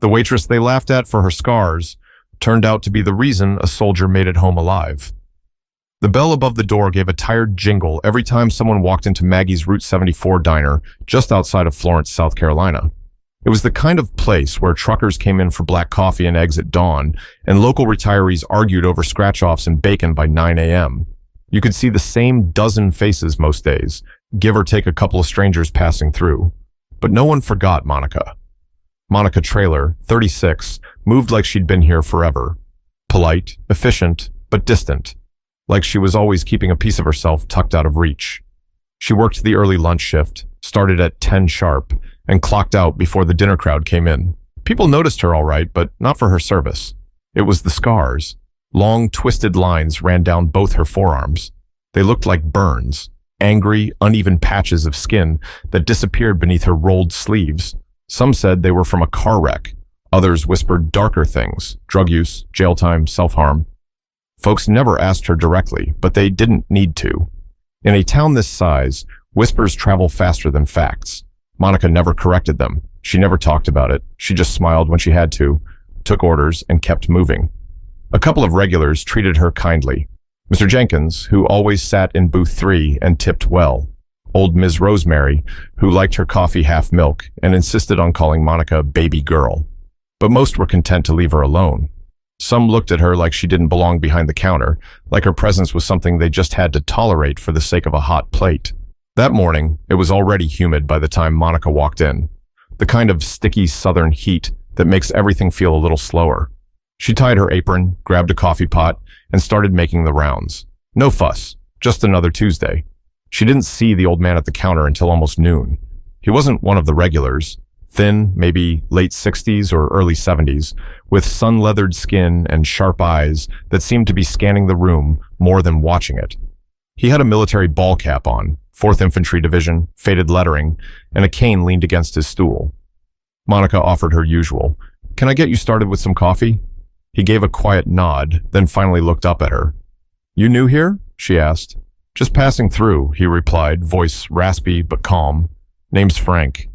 The waitress they laughed at for her scars turned out to be the reason a soldier made it home alive. The bell above the door gave a tired jingle every time someone walked into Maggie's Route 74 diner just outside of Florence, South Carolina. It was the kind of place where truckers came in for black coffee and eggs at dawn, and local retirees argued over scratch-offs and bacon by 9 a.m. You could see the same dozen faces most days, give or take a couple of strangers passing through. But no one forgot Monica. Monica Traylor, 36, moved like she'd been here forever. Polite, efficient, but distant, like she was always keeping a piece of herself tucked out of reach. She worked the early lunch shift, started at 10 sharp, and clocked out before the dinner crowd came in. People noticed her all right, but not for her service. It was the scars. Long, twisted lines ran down both her forearms. They looked like burns, angry, uneven patches of skin that disappeared beneath her rolled sleeves. Some said they were from a car wreck. Others whispered darker things: drug use, jail time, self-harm. Folks never asked her directly, but they didn't need to. In a town this size, whispers travel faster than facts. Monica never corrected them. She never talked about it. She just smiled when she had to, took orders, and kept moving. A couple of regulars treated her kindly. Mr. Jenkins, who always sat in booth 3 and tipped well. Old Ms. Rosemary, who liked her coffee half milk and insisted on calling Monica baby girl. But most were content to leave her alone. Some looked at her like she didn't belong behind the counter, like her presence was something they just had to tolerate for the sake of a hot plate. That morning, it was already humid by the time Monica walked in. The kind of sticky southern heat that makes everything feel a little slower. She tied her apron, grabbed a coffee pot, and started making the rounds. No fuss, just another Tuesday. She didn't see the old man at the counter until almost noon. He wasn't one of the regulars. Thin, maybe late 60s or early 70s, with sun-leathered skin and sharp eyes that seemed to be scanning the room more than watching it. He had a military ball cap on, 4th Infantry Division, faded lettering, and a cane leaned against his stool. Monica offered her usual. "Can I get you started with some coffee?" He gave a quiet nod, then finally looked up at her. "You new here?" she asked. "Just passing through," he replied, voice raspy but calm. "Name's Frank."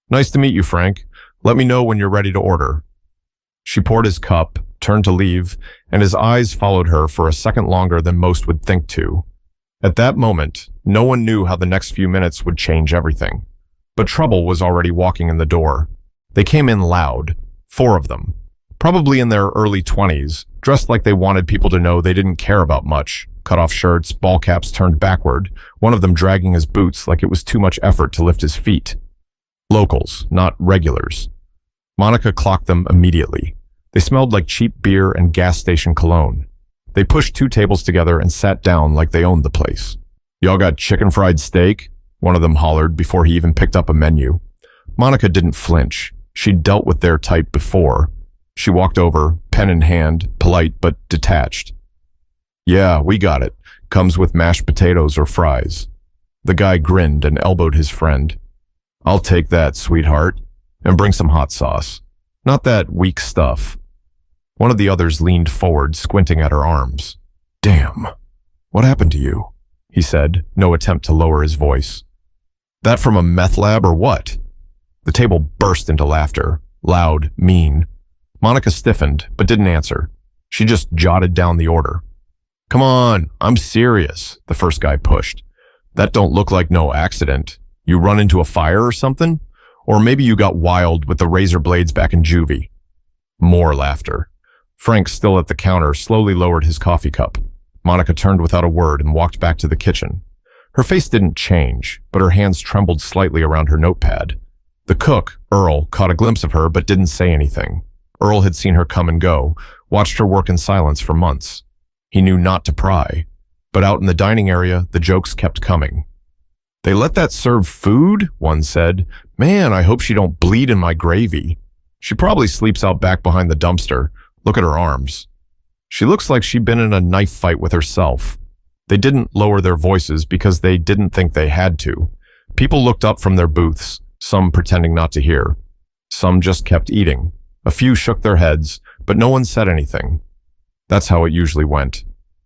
"Nice to meet you, Frank. Let me know when you're ready to order." She poured his cup, turned to leave, and his eyes followed her for a second longer than most would think to. At that moment, no one knew how the next few minutes would change everything. But trouble was already walking in the door. They came in loud, 4 of them, probably in their early 20s, dressed like they wanted people to know they didn't care about much. Cut-off shirts, ball caps turned backward, one of them dragging his boots like it was too much effort to lift his feet. Locals, not regulars. Monica clocked them immediately. They smelled like cheap beer and gas station cologne. They pushed 2 tables together and sat down like they owned the place. "Y'all got chicken fried steak?" one of them hollered before he even picked up a menu. Monica didn't flinch. She'd dealt with their type before. She walked over, pen in hand, polite but detached. "Yeah, we got it. Comes with mashed potatoes or fries." The guy grinned and elbowed his friend. "I'll take that, sweetheart. And bring some hot sauce. Not that weak stuff." One of the others leaned forward, squinting at her arms. "Damn. What happened to you?" he said, no attempt to lower his voice. "That from a meth lab or what?" The table burst into laughter, loud, mean. Monica stiffened, but didn't answer. She just jotted down the order. "Come on, I'm serious," the first guy pushed. "That don't look like no accident. You run into a fire or something? Or maybe you got wild with the razor blades back in juvie." More laughter. Frank, still at the counter, slowly lowered his coffee cup. Monica turned without a word and walked back to the kitchen. Her face didn't change, but her hands trembled slightly around her notepad. The cook, Earl, caught a glimpse of her but didn't say anything. Earl had seen her come and go, watched her work in silence for months. He knew not to pry, but out in the dining area, the jokes kept coming. "They let that serve food?" one said. "Man, I hope she don't bleed in my gravy. She probably sleeps out back behind the dumpster. Look at her arms. She looks like she'd been in a knife fight with herself." They didn't lower their voices because they didn't think they had to. People looked up from their booths, some pretending not to hear. Some just kept eating. A few shook their heads, but no one said anything. That's how it usually went.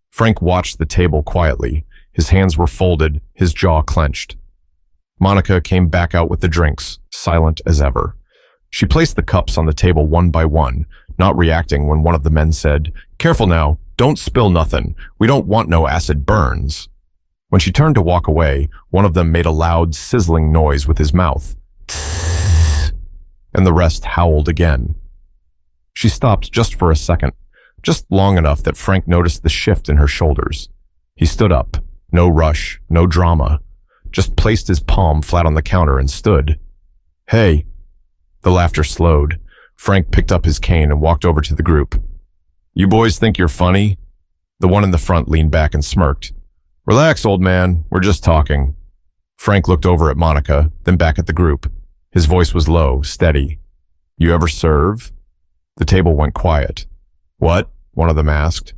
Frank watched the table quietly. His hands were folded, his jaw clenched. Monica came back out with the drinks, silent as ever. She placed the cups on the table one by one, not reacting when one of the men said, "Careful now, don't spill nothing. We don't want no acid burns." When she turned to walk away, one of them made a loud, sizzling noise with his mouth. And the rest howled again. She stopped just for a second, just long enough that Frank noticed the shift in her shoulders. He stood up, no rush, no drama, just placed his palm flat on the counter and stood. "Hey." The laughter slowed. Frank picked up his cane and walked over to the group. "You boys think you're funny?" The one in the front leaned back and smirked. "Relax, old man, we're just talking." Frank looked over at Monica, then back at the group. His voice was low, steady. "You ever serve?" The table went quiet. "What?" one of them asked.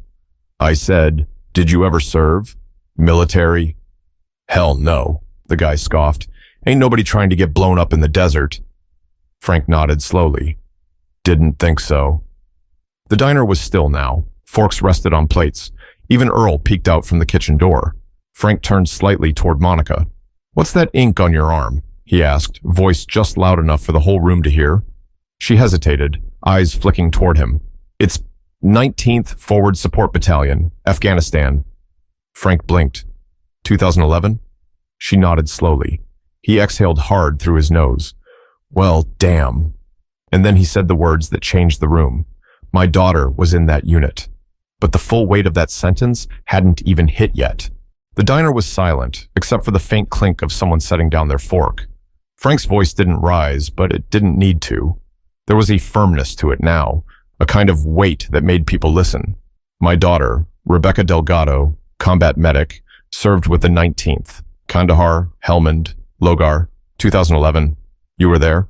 "I said, did you ever serve? Military?" "Hell no," the guy scoffed. "Ain't nobody trying to get blown up in the desert." Frank nodded slowly. "Didn't think so." The diner was still now. Forks rested on plates. Even Earl peeked out from the kitchen door. Frank turned slightly toward Monica. "What's that ink on your arm?" he asked, voice just loud enough for the whole room to hear. She hesitated, eyes flicking toward him. "It's 19th Forward Support Battalion, Afghanistan." Frank blinked. 2011? She nodded slowly. He exhaled hard through his nose. "Well, damn." And then he said the words that changed the room. "My daughter was in that unit." But the full weight of that sentence hadn't even hit yet. The diner was silent, except for the faint clink of someone setting down their fork. Frank's voice didn't rise, but it didn't need to. There was a firmness to it now, a kind of weight that made people listen. "My daughter, Rebecca Delgado, combat medic, served with the 19th, Kandahar, Helmand, Logar, 2011. You were there?"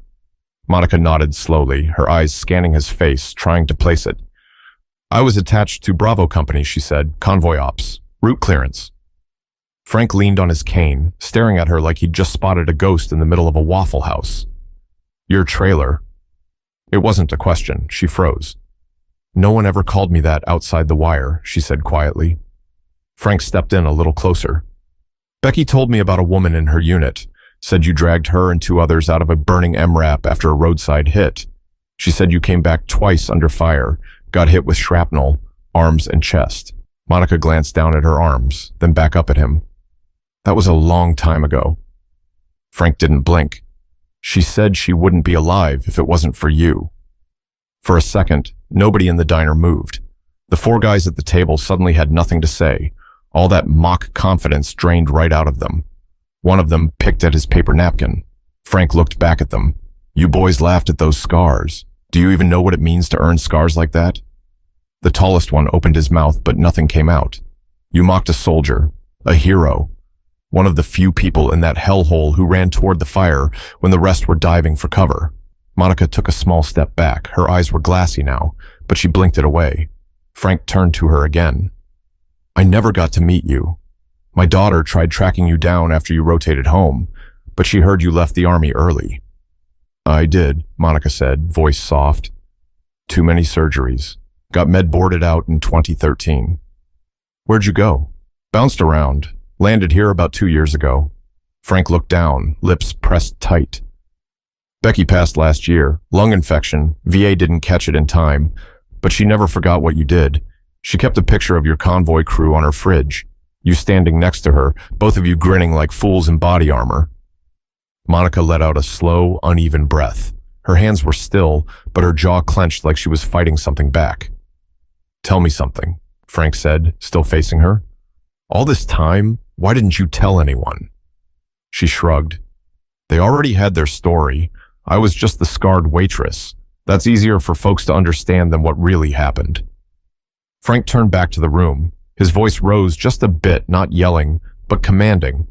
Monica nodded slowly, her eyes scanning his face, trying to place it. "I was attached to Bravo Company," she said. "Convoy ops. Route clearance." Frank leaned on his cane, staring at her like he'd just spotted a ghost in the middle of a Waffle House. "Your trailer." It wasn't a question. She froze. "No one ever called me that outside the wire," she said quietly. Frank stepped in a little closer. "Becky told me about a woman in her unit. Said you dragged her and two others out of a burning MRAP after a roadside hit. She said you came back twice under fire, got hit with shrapnel, arms and chest." Monica glanced down at her arms, then back up at him. "That was a long time ago." Frank didn't blink. "She said she wouldn't be alive if it wasn't for you." For a second, nobody in the diner moved. The four guys at the table suddenly had nothing to say. All that mock confidence drained right out of them. One of them picked at his paper napkin. Frank looked back at them. "You boys laughed at those scars. Do you even know what it means to earn scars like that?" The tallest one opened his mouth, but nothing came out. "You mocked a soldier, a hero, one of the few people in that hellhole who ran toward the fire when the rest were diving for cover." Monica took a small step back. Her eyes were glassy now, but she blinked it away. Frank turned to her again. "I never got to meet you. My daughter tried tracking you down after you rotated home, but she heard you left the army early." "I did," Monica said, voice soft. "Too many surgeries. Got med boarded out in 2013. "Where'd you go?" "Bounced around. Landed here about 2 years ago." Frank looked down, lips pressed tight. "Becky passed last year. Lung infection. VA didn't catch it in time, but she never forgot what you did. She kept a picture of your convoy crew on her fridge. You standing next to her, both of you grinning like fools in body armor." Monica let out a slow, uneven breath. Her hands were still, but her jaw clenched like she was fighting something back. "Tell me something," Frank said, still facing her. "All this time, why didn't you tell anyone?" She shrugged. "They already had their story. I was just the scarred waitress. That's easier for folks to understand than what really happened." Frank turned back to the room. His voice rose just a bit, not yelling, but commanding.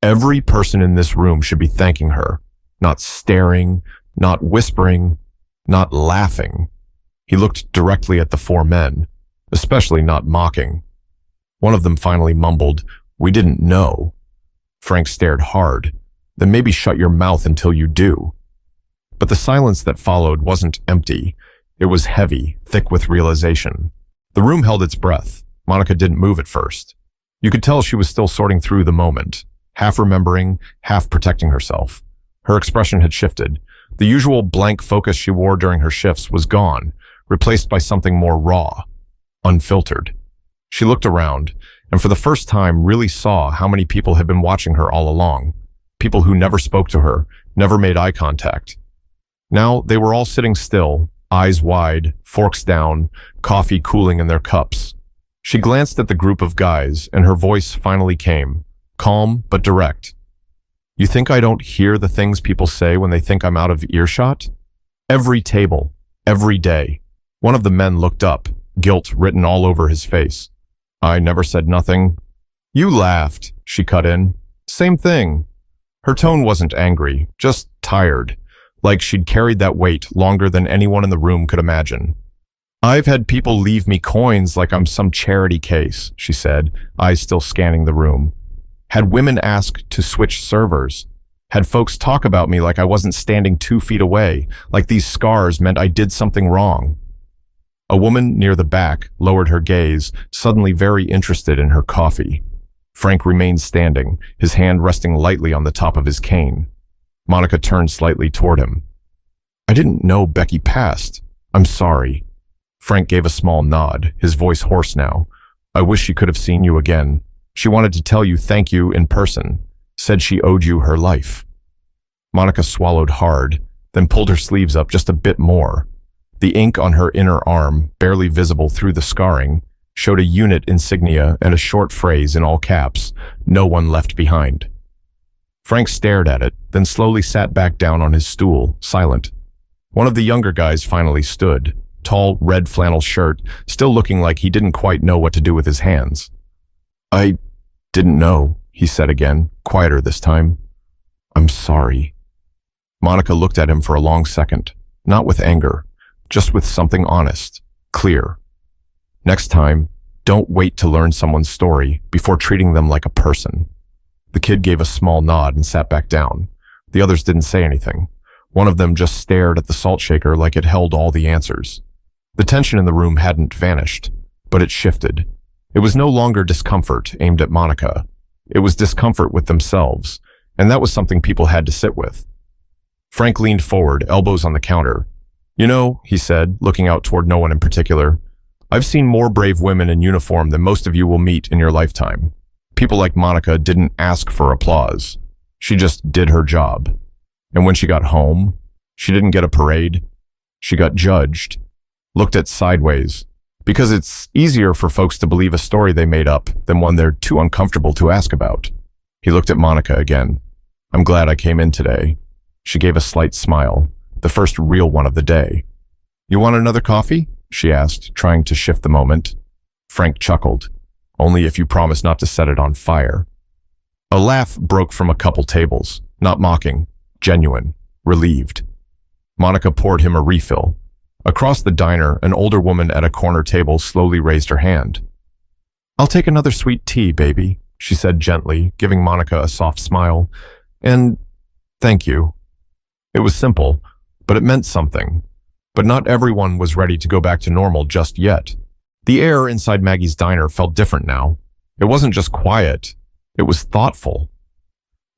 "Every person in this room should be thanking her, not staring, not whispering, not laughing." He looked directly at the four men, especially not mocking. One of them finally mumbled, "We didn't know." Frank stared hard. "Then maybe shut your mouth until you do." But the silence that followed wasn't empty. It was heavy, thick with realization. The room held its breath. Monica didn't move at first. You could tell she was still sorting through the moment, half remembering, half protecting herself. Her expression had shifted. The usual blank focus she wore during her shifts was gone, replaced by something more raw, unfiltered. She looked around, and for the first time really saw how many people had been watching her all along. People who never spoke to her, never made eye contact. Now they were all sitting still, eyes wide, forks down, coffee cooling in their cups. She glanced at the group of guys, and her voice finally came, calm but direct. You think I don't hear the things people say when they think I'm out of earshot? Every table, every day. One of the men looked up, guilt written all over his face. I never said nothing. You laughed, she cut in. Same thing. Her tone wasn't angry, just tired, like she'd carried that weight longer than anyone in the room could imagine. I've had people leave me coins like I'm some charity case, she said, eyes still scanning the room. Had women ask to switch servers. Had folks talk about me like I wasn't standing 2 feet away, like these scars meant I did something wrong. A woman near the back lowered her gaze, suddenly very interested in her coffee. Frank remained standing, his hand resting lightly on the top of his cane. Monica turned slightly toward him. I didn't know Becky passed. I'm sorry. Frank gave a small nod, his voice hoarse now. I wish she could have seen you again. She wanted to tell you thank you in person, said she owed you her life. Monica swallowed hard, then pulled her sleeves up just a bit more. The ink on her inner arm, barely visible through the scarring, showed a unit insignia and a short phrase in all caps, no one left behind. Frank stared at it, then slowly sat back down on his stool, silent. One of the younger guys finally stood, tall red flannel shirt, still looking like he didn't quite know what to do with his hands. I didn't know, he said again, quieter this time. I'm sorry. Monica looked at him for a long second, not with anger, just with something honest, clear. Next time, don't wait to learn someone's story before treating them like a person. The kid gave a small nod and sat back down. The others didn't say anything. One of them just stared at the salt shaker like it held all the answers. The tension in the room hadn't vanished, but it shifted. It was no longer discomfort aimed at Monica. It was discomfort with themselves, and that was something people had to sit with. Frank leaned forward, elbows on the counter. You know, he said, looking out toward no one in particular, I've seen more brave women in uniform than most of you will meet in your lifetime. People like Monica didn't ask for applause. She just did her job. And when she got home, she didn't get a parade. She got judged, looked at sideways, because it's easier for folks to believe a story they made up than one they're too uncomfortable to ask about. He looked at Monica again. I'm glad I came in today. She gave a slight smile, the first real one of the day. You want another coffee? She asked, trying to shift the moment. Frank chuckled. Only if you promise not to set it on fire. A laugh broke from a couple tables, not mocking, genuine, relieved. Monica poured him a refill. Across the diner, an older woman at a corner table slowly raised her hand. I'll take another sweet tea, baby, she said gently, giving Monica a soft smile. And thank you. It was simple, but it meant something. But not everyone was ready to go back to normal just yet. The air inside Maggie's diner felt different now. It wasn't just quiet, it was thoughtful.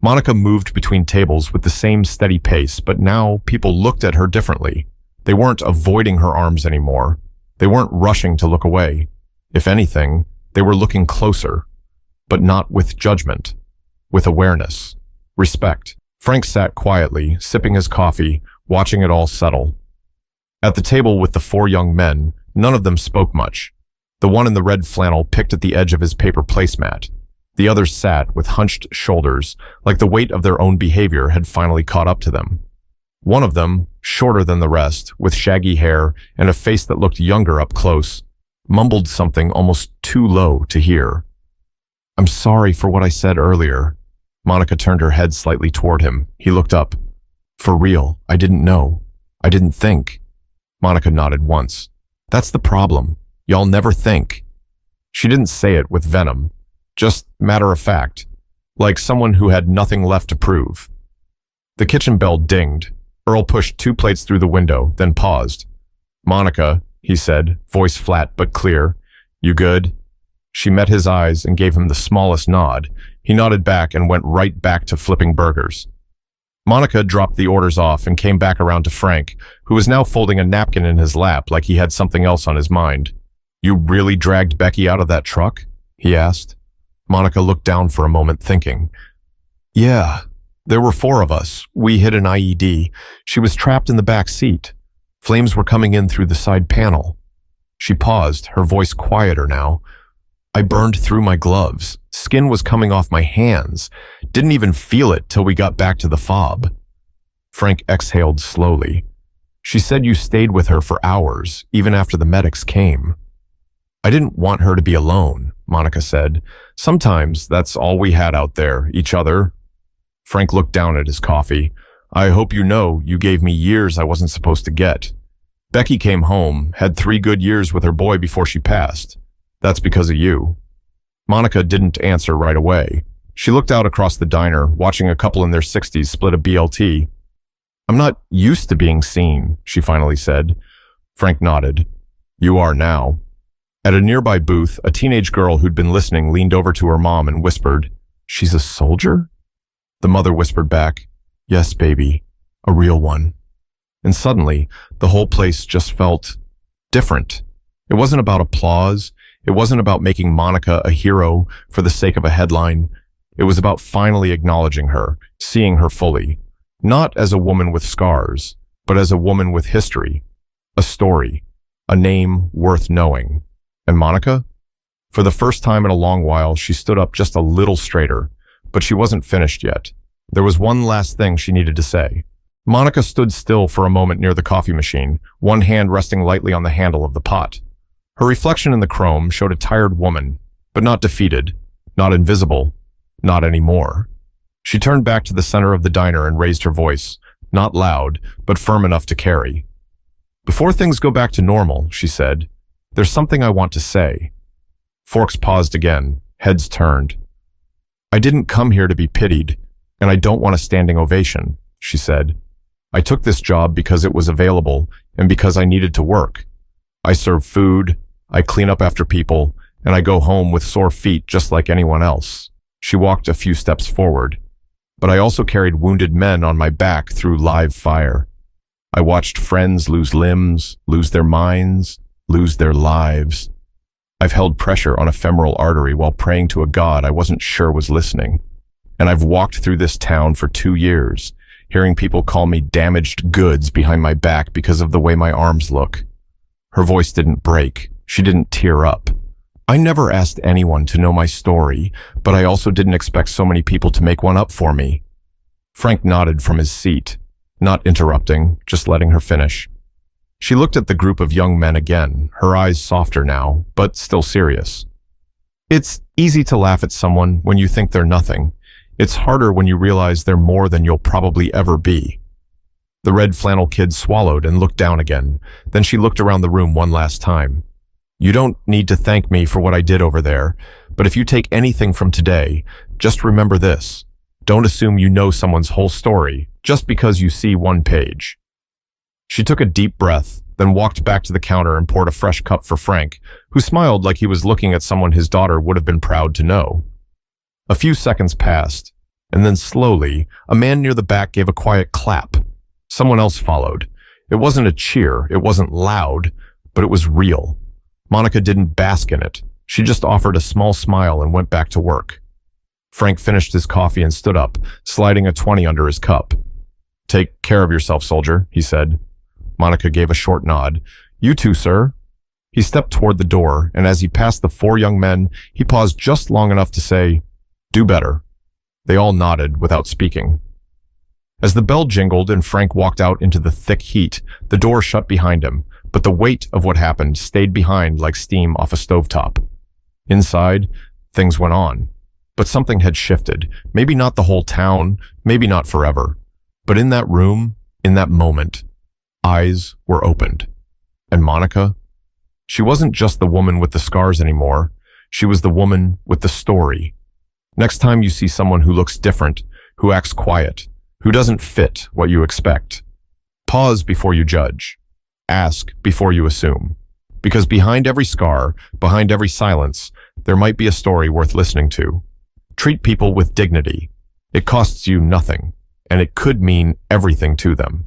Monica moved between tables with the same steady pace, but now people looked at her differently. They weren't avoiding her arms anymore. They weren't rushing to look away. If anything, they were looking closer, but not with judgment, with awareness, respect. Frank sat quietly, sipping his coffee, watching it all settle. At the table with the 4 young men, none of them spoke much. The one in the red flannel picked at the edge of his paper placemat. The others sat with hunched shoulders, like the weight of their own behavior had finally caught up to them. One of them, shorter than the rest, with shaggy hair and a face that looked younger up close, mumbled something almost too low to hear. I'm sorry for what I said earlier. Monica turned her head slightly toward him. He looked up. For real, I didn't know. I didn't think. Monica nodded once. That's the problem. Y'all never think. She didn't say it with venom, just matter of fact, like someone who had nothing left to prove. The kitchen bell dinged. Earl pushed 2 plates through the window, then paused. Monica, he said, voice flat but clear. You good? She met his eyes and gave him the smallest nod. He nodded back and went right back to flipping burgers. Monica dropped the orders off and came back around to Frank, who was now folding a napkin in his lap like he had something else on his mind. "You really dragged Becky out of that truck?" he asked. Monica looked down for a moment, thinking. "Yeah, there were 4 of us. We hid an IED. She was trapped in the back seat. Flames were coming in through the side panel." She paused, her voice quieter now. "I burned through my gloves. Skin was coming off my hands. Didn't even feel it till we got back to the fob." Frank exhaled slowly. "She said you stayed with her for hours, even after the medics came." "I didn't want her to be alone," Monica said. "Sometimes that's all we had out there, each other." Frank looked down at his coffee. "I hope you know you gave me years I wasn't supposed to get. Becky came home, had 3 good years with her boy before she passed. That's because of you." Monica didn't answer right away. She looked out across the diner, watching a couple in their 60s split a BLT. "I'm not used to being seen," she finally said. Frank nodded. "You are now." At a nearby booth, a teenage girl who'd been listening leaned over to her mom and whispered, "She's a soldier?" The mother whispered back, "Yes, baby, a real one." And suddenly, the whole place just felt different. It wasn't about applause. It wasn't about making Monica a hero for the sake of a headline. It was about finally acknowledging her, seeing her fully, not as a woman with scars, but as a woman with history, a story, a name worth knowing. And Monica? For the first time in a long while, she stood up just a little straighter, but she wasn't finished yet. There was one last thing she needed to say. Monica stood still for a moment near the coffee machine, one hand resting lightly on the handle of the pot. Her reflection in the chrome showed a tired woman, but not defeated, not invisible, not anymore. She turned back to the center of the diner and raised her voice, not loud, but firm enough to carry. "Before things go back to normal," she said, "there's something I want to say." Forks paused again, heads turned. "I didn't come here to be pitied, and I don't want a standing ovation," she said. "I took this job because it was available and because I needed to work. I serve food, I clean up after people, and I go home with sore feet just like anyone else." She walked a few steps forward. "But I also carried wounded men on my back through live fire. I watched friends lose limbs, lose their minds, lose their lives. I've held pressure on a femoral artery while praying to a God I wasn't sure was listening. And I've walked through this town for 2 years, hearing people call me damaged goods behind my back because of the way my arms look." Her voice didn't break. She didn't tear up. "I never asked anyone to know my story, but I also didn't expect so many people to make one up for me." Frank nodded from his seat, not interrupting, just letting her finish. She looked at the group of young men again, her eyes softer now, but still serious. "It's easy to laugh at someone when you think they're nothing. It's harder when you realize they're more than you'll probably ever be." The red flannel kid swallowed and looked down again. Then she looked around the room one last time. "You don't need to thank me for what I did over there, but if you take anything from today, just remember this. Don't assume you know someone's whole story just because you see one page." She took a deep breath, then walked back to the counter and poured a fresh cup for Frank, who smiled like he was looking at someone his daughter would have been proud to know. A few seconds passed, and then slowly, a man near the back gave a quiet clap. Someone else followed. It wasn't a cheer, it wasn't loud, but it was real. Monica didn't bask in it. She just offered a small smile and went back to work. Frank finished his coffee and stood up, sliding a 20 under his cup. "Take care of yourself, soldier," he said. Monica gave a short nod. "You too, sir." He stepped toward the door, and as he passed the 4 young men, he paused just long enough to say, "Do better." They all nodded without speaking. As the bell jingled and Frank walked out into the thick heat, the door shut behind him, but the weight of what happened stayed behind like steam off a stovetop. Inside, things went on. But something had shifted. Maybe not the whole town, maybe not forever. But in that room, in that moment, eyes were opened. And Monica? She wasn't just the woman with the scars anymore. She was the woman with the story. Next time you see someone who looks different, who acts quiet, who doesn't fit what you expect, pause before you judge. Ask before you assume. Because behind every scar, behind every silence, there might be a story worth listening to. Treat people with dignity. It costs you nothing, and it could mean everything to them.